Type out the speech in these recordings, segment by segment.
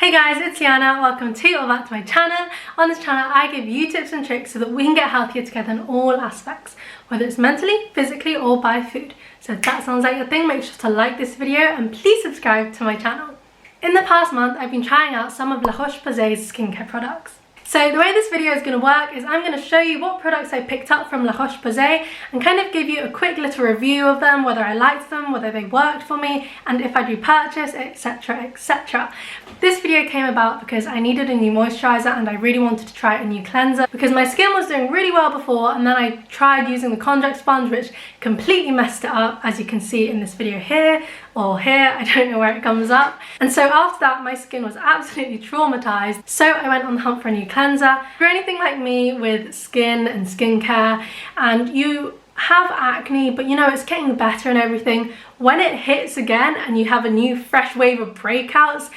Hey guys, it's Liana. Welcome to or back to my channel. On this channel I give you tips and tricks so that we can get healthier together in all aspects, whether it's mentally, physically or by food. So if that sounds like your thing, make sure to like this video and please subscribe to my channel. In the past month I've been trying out some of Roche Posay's skincare products. So the way this video is going to work is I'm going to show you what products I picked up from Roche Posay and kind of give you a quick little review of them, whether I liked them, whether they worked for me, and if I do purchase, etc, etc. This video came about because I needed a new moisturiser and I really wanted to try a new cleanser because my skin was doing really well before, and then I tried using the contact sponge, which completely messed it up, as you can see in this video here or here, I don't know where it comes up. And so after that my skin was absolutely traumatized, so I went on the hunt for a new cleanser. If you're anything like me with skin and skincare and you have acne but you know it's getting better and everything, when it hits again and you have a new fresh wave of breakouts,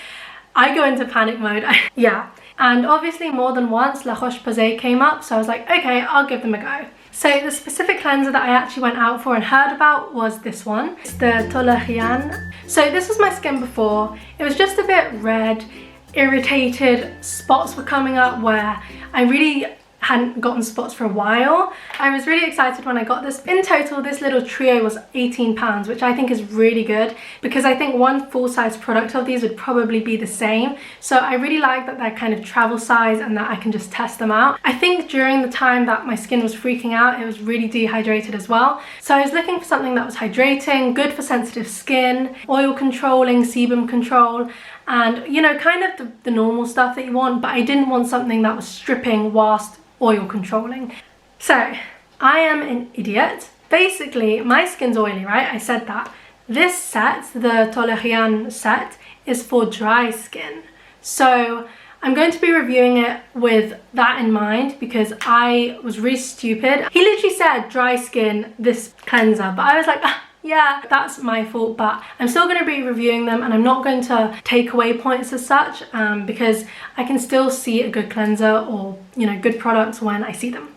I go into panic mode. Yeah, and obviously more than once La Roche Posay came up, so I was like, okay, I'll give them a go. So the specific cleanser that I actually went out for and heard about was this one. It's the Toleriane. So this was my skin before. It was just a bit red, irritated, spots were coming up where I really hadn't gotten spots for a while. I was really excited when I got this. In total, this little trio was £18, which I think is really good because I think one full-size product of these would probably be the same. So I really like that they're kind of travel size and that I can just test them out. I think during the time that my skin was freaking out, it was really dehydrated as well. So I was looking for something that was hydrating, good for sensitive skin, oil controlling, sebum control, and you know, kind of the normal stuff that you want, but I didn't want something that was stripping whilst oil controlling. So I am an idiot. Basically my skin's oily, right? I said that. This set, the Toleriane set, is for dry skin. So I'm going to be reviewing it with that in mind because I was really stupid. He literally said dry skin, this cleanser, but I was like, yeah, that's my fault, but I'm still going to be reviewing them and I'm not going to take away points as such because I can still see a good cleanser or, you know, good products when I see them.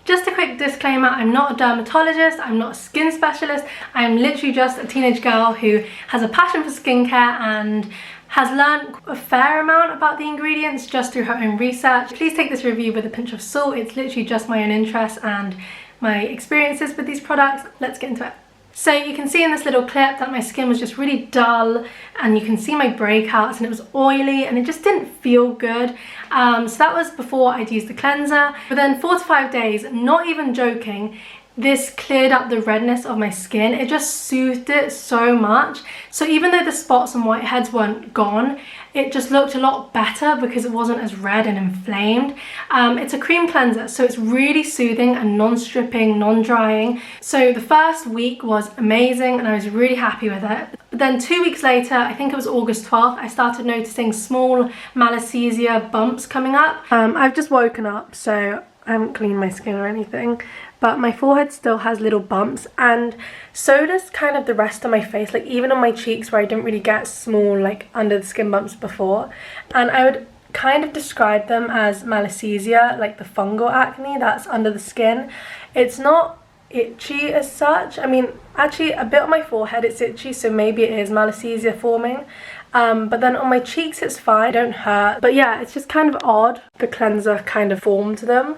Just a quick disclaimer, I'm not a dermatologist, I'm not a skin specialist, I'm literally just a teenage girl who has a passion for skincare and has learned a fair amount about the ingredients just through her own research. Please take this review with a pinch of salt, it's literally just my own interest and my experiences with these products. Let's get into it. So you can see in this little clip that my skin was just really dull and you can see my breakouts and it was oily and it just didn't feel good. So that was before I'd used the cleanser. Within 4 to 5 days, not even joking, this cleared up the redness of my skin. It just soothed it so much. So even though the spots and whiteheads weren't gone, it just looked a lot better because it wasn't as red and inflamed. It's a cream cleanser, so it's really soothing and non-stripping, non-drying. So the first week was amazing and I was really happy with it. But then 2 weeks later, I think it was August 12th, I started noticing small malassezia bumps coming up. I've just woken up, so I haven't cleaned my skin or anything, but my forehead still has little bumps and so does kind of the rest of my face, like even on my cheeks where I didn't really get small like under the skin bumps before. And I would kind of describe them as malassezia, like the fungal acne that's under the skin. It's not itchy as such. I mean, actually a bit on my forehead it's itchy, so maybe it is malassezia forming. But then on my cheeks it's fine, don't hurt. But yeah, it's just kind of odd. The cleanser kind of formed them.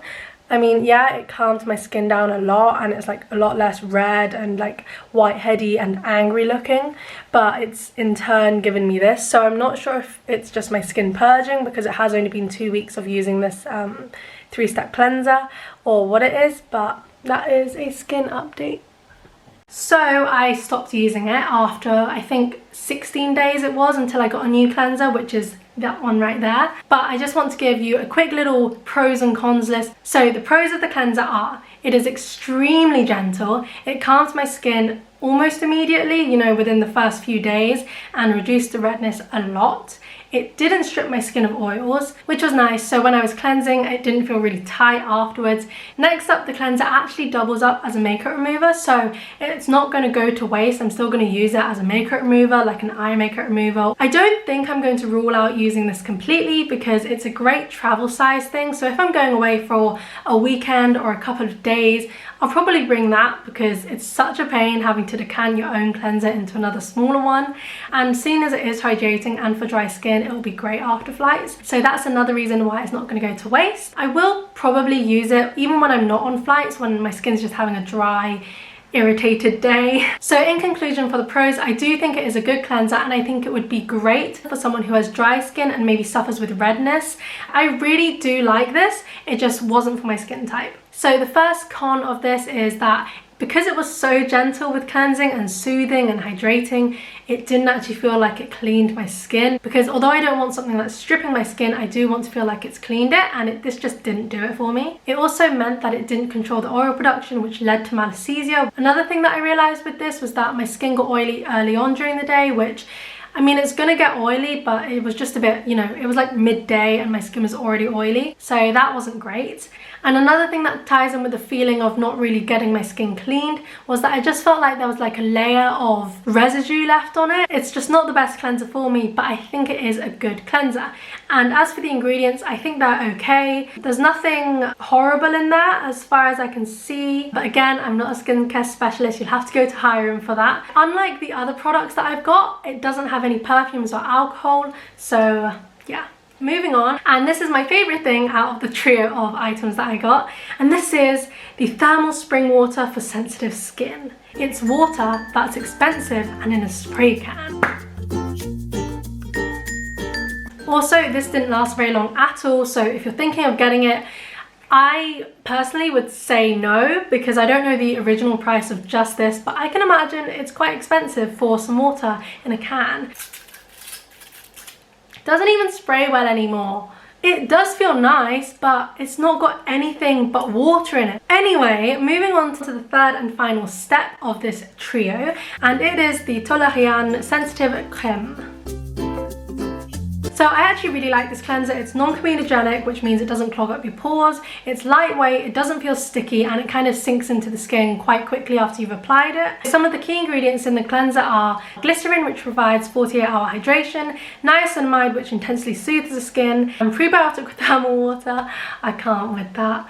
I mean, yeah, it calms my skin down a lot and it's like a lot less red and like whiteheady and angry looking, but it's in turn given me this. So I'm not sure if it's just my skin purging because it has only been 2 weeks of using this 3-step cleanser or what it is, but that is a skin update. So I stopped using it after I think 16 days it was until I got a new cleanser, which is that one right there. But I just want to give you a quick little pros and cons list. So the pros of the cleanser are, it is extremely gentle, it calms my skin almost immediately, you know, within the first few days, and reduced the redness a lot. It didn't strip my skin of oils, which was nice, so when I was cleansing it didn't feel really tight afterwards. Next up, the cleanser actually doubles up as a makeup remover, so it's not going to go to waste. I'm still going to use it as a makeup remover, like an eye makeup remover. I don't think I'm going to rule out using this completely because it's a great travel size thing, so if I'm going away for a weekend or a couple of days, I'll probably bring that because it's such a pain having to decant your own cleanser into another smaller one, and seeing as it is hydrating and for dry skin, it will be great after flights. So that's another reason why it's not going to go to waste. I will probably use it even when I'm not on flights, when my skin's just having a dry, irritated day. So in conclusion, for the pros, I do think it is a good cleanser, and I think it would be great for someone who has dry skin and maybe suffers with redness. I really do like this, it just wasn't for my skin type. So the first con of this is that because it was so gentle with cleansing and soothing and hydrating, it didn't actually feel like it cleaned my skin, because although I don't want something that's stripping my skin, I do want to feel like it's cleaned it, and this just didn't do it for me. It also meant that it didn't control the oil production, which led to malassezia. Another thing that I realized with this was that my skin got oily early on during the day, which, I mean, it's gonna get oily, but it was just a bit, you know, it was like midday and my skin was already oily, so that wasn't great. And another thing that ties in with the feeling of not really getting my skin cleaned was that I just felt like there was like a layer of residue left on it. It's just not the best cleanser for me, but I think it is a good cleanser. And as for the ingredients, I think they're okay. There's nothing horrible in there as far as I can see, but again, I'm not a skincare specialist. You'll have to go to Hiram for that. Unlike the other products that I've got, it doesn't have any perfumes or alcohol, so yeah. Moving on, and this is my favorite thing out of the trio of items that I got, and this is the thermal spring water for sensitive skin. It's water that's expensive and in a spray can. Also, this didn't last very long at all, so if you're thinking of getting it, I personally would say no, because I don't know the original price of just this, but I can imagine it's quite expensive for some water in a can. Doesn't even spray well anymore. It does feel nice, but it's not got anything but water in it. Anyway, moving on to the third and final step of this trio, and it is the Toleriane Sensitive Creme. So I actually really like this cleanser. It's non-comedogenic, which means it doesn't clog up your pores. It's lightweight, it doesn't feel sticky, and it kind of sinks into the skin quite quickly after you've applied it. Some of the key ingredients in the cleanser are glycerin, which provides 48-hour hydration, niacinamide, which intensely soothes the skin, and prebiotic with thermal water, I can't with that,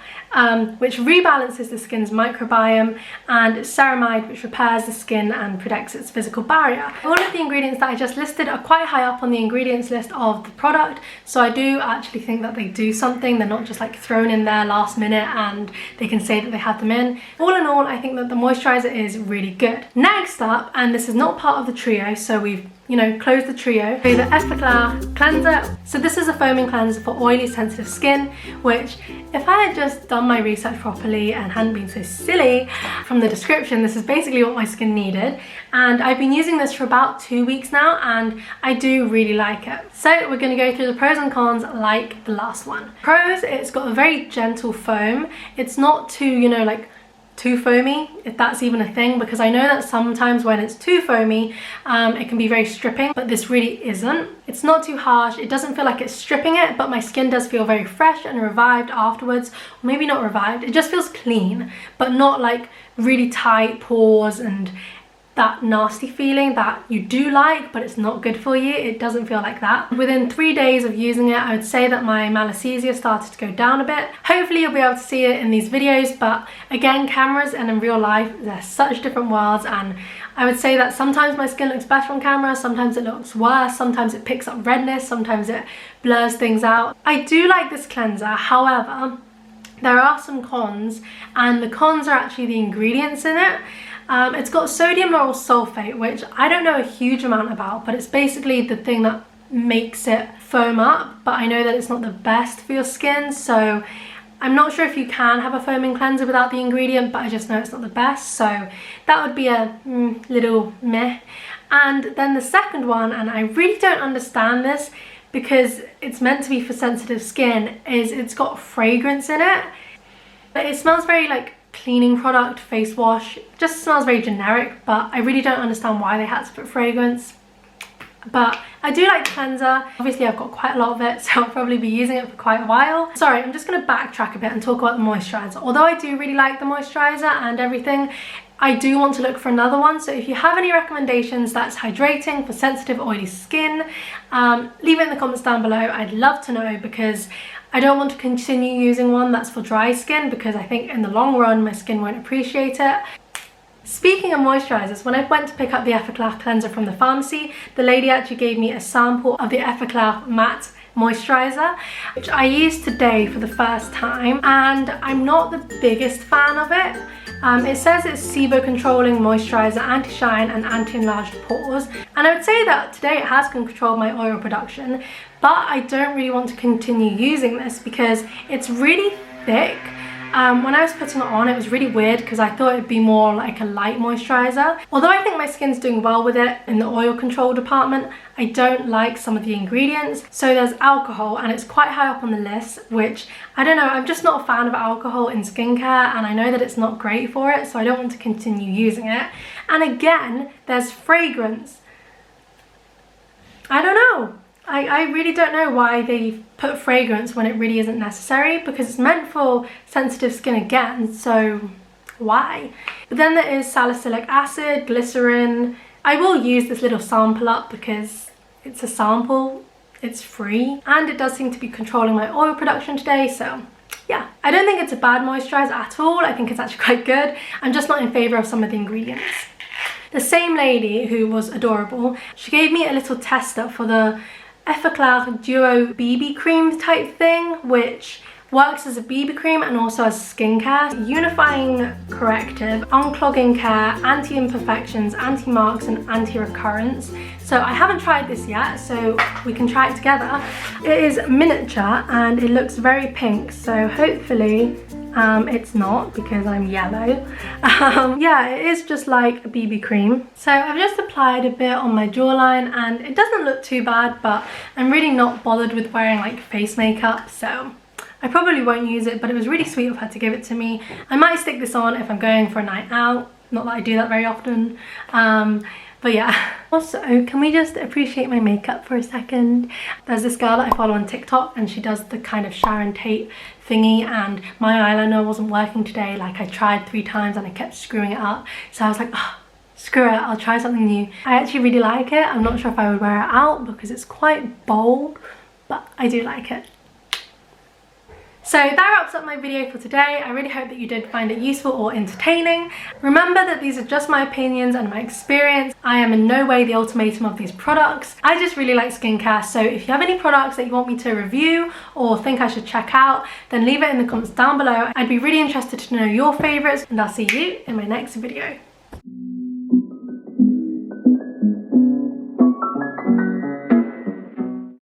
which rebalances the skin's microbiome, and ceramide, which repairs the skin and protects its physical barrier. All of the ingredients that I just listed are quite high up on the ingredients list of the product, so I do actually think that they do something. They're not just like thrown in there last minute and they can say that they had them in. All in all, I think that the moisturizer is really good. Next up, and this is not part of the trio, so we've close the trio, so the Effaclar Cleanser. So this is a foaming cleanser for oily sensitive skin, which if I had just done my research properly and hadn't been so silly from the description, this is basically what my skin needed. And I've been using this for about 2 weeks now, and I do really like it. So we're going to go through the pros and cons like the last one. Pros, it's got a very gentle foam. It's not too, like too foamy, if that's even a thing, because I know that sometimes when it's too foamy, it can be very stripping, but this really isn't. It's not too harsh, it doesn't feel like it's stripping it, but my skin does feel very fresh and revived afterwards. Or maybe not revived, it just feels clean, but not like really tight pores and that nasty feeling that you do like, but it's not good for you. It doesn't feel like that. Within 3 days of using it, I would say that my malassezia started to go down a bit. Hopefully you'll be able to see it in these videos, but again, cameras and in real life, they're such different worlds, and I would say that sometimes my skin looks better on camera, sometimes it looks worse, sometimes it picks up redness, sometimes it blurs things out. I do like this cleanser, however, there are some cons, and the cons are actually the ingredients in it. It's got sodium lauryl sulfate, which I don't know a huge amount about, but it's basically the thing that makes it foam up, but I know that it's not the best for your skin, so I'm not sure if you can have a foaming cleanser without the ingredient, but I just know it's not the best, so that would be a little meh. And then the second one, and I really don't understand this because it's meant to be for sensitive skin, is it's got fragrance in it. It smells very like cleaning product, face wash, just smells very generic, but I really don't understand why they had to put fragrance. But I do like the cleanser. Obviously I've got quite a lot of it, so I'll probably be using it for quite a while. Sorry, I'm just going to backtrack a bit and talk about the moisturizer. Although I do really like the moisturizer and everything, I do want to look for another one, so if you have any recommendations that's hydrating for sensitive oily skin, leave it in the comments down below. I'd love to know, because I don't want to continue using one that's for dry skin because I think in the long run my skin won't appreciate it. Speaking of moisturisers, when I went to pick up the Effaclar Cleanser from the pharmacy, the lady actually gave me a sample of the Effaclar Mat Moisturiser, which I used today for the first time, and I'm not the biggest fan of it. It says it's SIBO controlling moisturiser, anti-shine and anti-enlarged pores, and I would say that today it has controlled my oil production, but I don't really want to continue using this because it's really thick. When I was putting it on, it was really weird because I thought it'd be more like a light moisturiser. Although I think my skin's doing well with it in the oil control department, I don't like some of the ingredients. So there's alcohol, and it's quite high up on the list, which I don't know, I'm just not a fan of alcohol in skincare, and I know that it's not great for it, so I don't want to continue using it. And again, there's fragrance. I don't know. I really don't know why they put fragrance when it really isn't necessary, because it's meant for sensitive skin again, so why? But then there is salicylic acid, glycerin. I will use this little sample up because it's a sample, it's free, and it does seem to be controlling my oil production today, so yeah. I don't think it's a bad moisturiser at all. I think it's actually quite good. I'm just not in favour of some of the ingredients. The same lady, who was adorable, she gave me a little tester for the Effaclar Duo BB cream type thing, which works as a BB cream and also as skincare. Unifying corrective, unclogging care, anti-imperfections, anti-marks and anti-recurrence. So I haven't tried this yet, so we can try it together. It is miniature and it looks very pink, so hopefully it's not because I'm yellow. Yeah, it is just like a BB cream. So I've just applied a bit on my jawline and it doesn't look too bad, but I'm really not bothered with wearing like face makeup, so I probably won't use it, but it was really sweet of her to give it to me. I might stick this on if I'm going for a night out, not that I do that very often. But yeah. Also, can we just appreciate my makeup for a second? There's this girl that I follow on TikTok and she does the kind of Sharon Tate thingy, and my eyeliner wasn't working today. Like I tried 3 times and I kept screwing it up. So I was like, oh, screw it, I'll try something new. I actually really like it. I'm not sure if I would wear it out because it's quite bold, but I do like it. So that wraps up my video for today. I really hope that you did find it useful or entertaining. Remember that these are just my opinions and my experience. I am in no way the ultimatum of these products. I just really like skincare, so if you have any products that you want me to review or think I should check out, then leave it in the comments down below. I'd be really interested to know your favourites, and I'll see you in my next video.